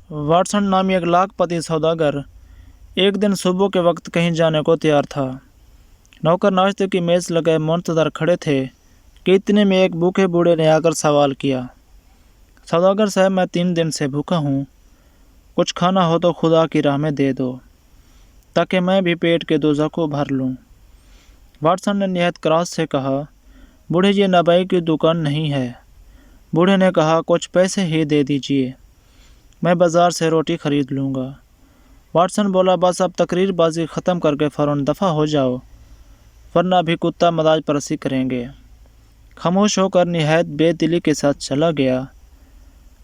Watson नामी एक लाखपति सौदागर एक दिन सुबह के वक्त कहीं जाने को तैयार था। नौकर नाश्ते की मेज़ लगाए मुंतज़र खड़े थे कि इतने में एक भूखे बूढ़े ने आकर सवाल किया, सौदागर साहब, मैं 3 दिन से भूखा हूँ, कुछ खाना हो तो खुदा की राह में दे दो ताकि मैं भी पेट के दोज़ख को भर लूँ। वाटसन ने निहायत क्रास से कहा, बूढ़े जी, नबाई की दुकान नहीं है। बूढ़े ने कहा, कुछ पैसे ही दे दीजिए, मैं बाज़ार से रोटी खरीद लूँगा। वाटसन बोला, बस अब तकरीरबाजी ख़त्म करके फ़ौरन दफ़ा हो जाओ, वरना भी कुत्ता मदाज परसी करेंगे। खामोश होकर निहायत बेदिली के साथ चला गया।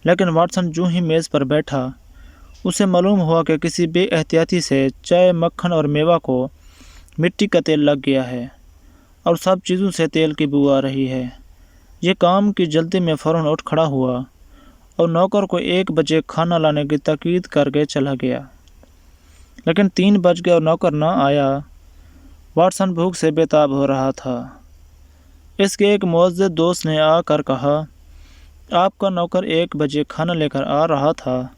लेकिन वाटसन जो ही मेज़ पर बैठा, उसे मालूम हुआ कि किसी बेएहतियाती से चाय, मक्खन और मेवा को मिट्टी का तेल लग गया है और सब चीज़ों से तेल की बू आ रही है। ये काम की जल्दी में फ़ौरन उठ खड़ा हुआ और नौकर को 1 बजे खाना लाने की ताकीद करके चला गया। लेकिन 3 बज गए और नौकर न आया। वाटसन भूख से बेताब हो रहा था। इसके एक मुअज़्ज़िज़ दोस्त ने आकर कहा, आपका नौकर 1 बजे खाना लेकर आ रहा था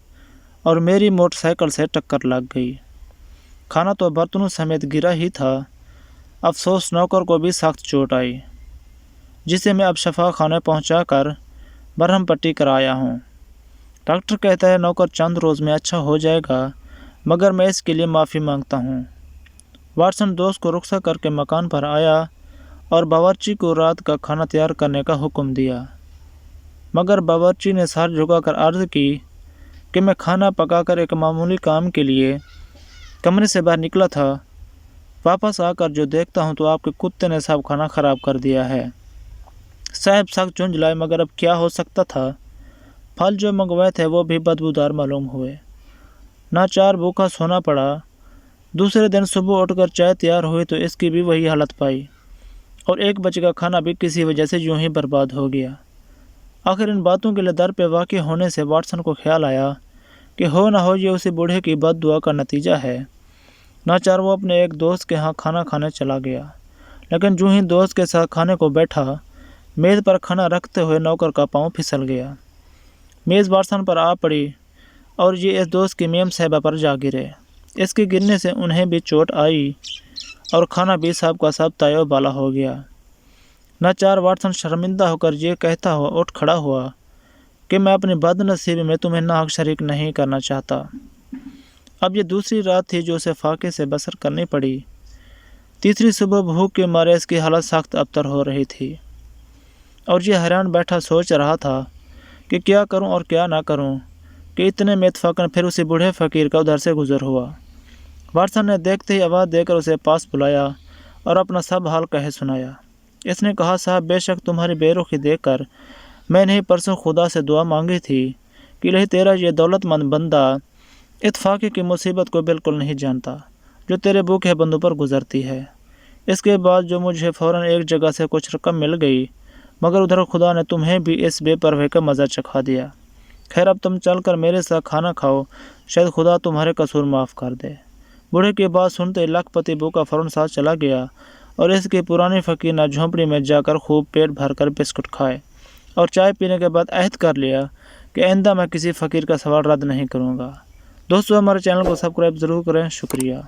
और मेरी मोटरसाइकिल से टक्कर लग गई। खाना तो बर्तनों समेत गिरा ही था। अफसोस नौकर को भी सख्त चोट आई, जिसे मैं अब शफा खाने पहुँचा कर बरहम पट्टी कराया हूँ। डॉक्टर कहता है नौकर चंद रोज़ में अच्छा हो जाएगा, मगर मैं इसके लिए माफ़ी मांगता हूँ। वाटसन दोस्त को रुखसत करके मकान पर आया और बावर्ची को रात का खाना तैयार करने का हुक्म दिया। मगर बावर्ची ने सर झुकाकर अर्ज़ की कि मैं खाना पकाकर एक मामूली काम के लिए कमरे से बाहर निकला था। वापस आकर जो देखता हूँ तो आपके कुत्ते ने सब खाना ख़राब कर दिया है। साहब सख्त झुंझलाए, मगर अब क्या हो सकता था। फल जो मंगवाए थे वो भी बदबूदार मालूम हुए। नाचार भूखा सोना पड़ा। दूसरे दिन सुबह उठकर चाय तैयार हुई तो इसकी भी वही हालत पाई और 1 बजे का खाना भी किसी वजह से यूं ही बर्बाद हो गया। आखिर इन बातों के लिए दर पे वाक़ई होने से वाटसन को ख्याल आया कि हो ना हो ये उसी बूढ़े की बददुआ का नतीजा है। नाचार वो अपने एक दोस्त के यहाँ खाना खाने चला गया। लेकिन जो ही दोस्त के साथ खाने को बैठा, मेज़ पर खाना रखते हुए नौकर का पाँव फिसल गया। मेज़ वाटसन पर आ पड़ी और ये इस दोस्त की मेम साहिबा पर जा गिरे। इसके गिरने से उन्हें भी चोट आई और खाना भी सब का सब तायो बाला हो गया। नाचार वाटसन शर्मिंदा होकर ये कहता हुआ उठ खड़ा हुआ कि मैं अपनी बदनसीबी में तुम्हें नाहक शरीक नहीं करना चाहता। अब ये दूसरी रात थी जो उसे फाके से बसर करनी पड़ी। तीसरी सुबह भूख के मारे इसकी हालत सख्त अबतर हो रही थी और ये हैरान बैठा सोच रहा था कि क्या करूं और क्या ना करूं कि इतने में इत्तफाकन फिर उसी बूढ़े फ़कीर का उधर से गुजर हुआ। वाटसन ने देखते ही आवाज़ देकर उसे पास बुलाया और अपना सब हाल कहे सुनाया। इसने कहा, साहब, बेशक तुम्हारी बेरुखी देखकर मैंने ही परसों खुदा से दुआ मांगी थी कि इलाही तेरा ये दौलतमंद बंदा इत्तफाक़ी की मुसीबत को बिल्कुल नहीं जानता जो तेरे भूखे बंदों पर गुजरती है। इसके बाद जो मुझे फ़ौरन एक जगह से कुछ रकम मिल गई, मगर उधर खुदा ने तुम्हें भी इस बेपरवाही का मज़ा चखा दिया। खैर, अब तुम चलकर मेरे साथ खाना खाओ, शायद खुदा तुम्हारे कसूर माफ़ कर दे। बूढ़े की बात सुनते लाखपति भूखा फ़ौरन साथ चला गया और इसके पुराने फ़कीर ने झोंपड़ी में जाकर खूब पेट भरकर बिस्कुट खाए और चाय पीने के बाद अहद कर लिया कि आइंदा मैं किसी फ़कीर का सवाल रद्द नहीं करूँगा। दोस्तों, हमारे चैनल को सब्सक्राइब ज़रूर करें। शुक्रिया।